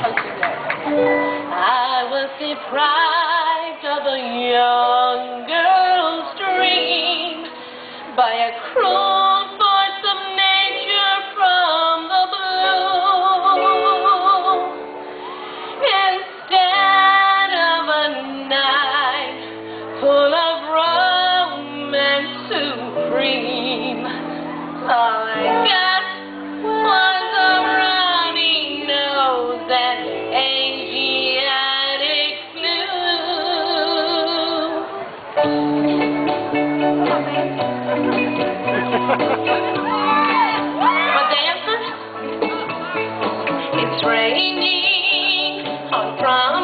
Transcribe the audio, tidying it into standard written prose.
I was deprived of a young girl's dream by a cruel force of nature from the blue. Instead of a night full of romance supreme, all I got was a runny nose and Asiatic flu. For dancers, it's raining on prom.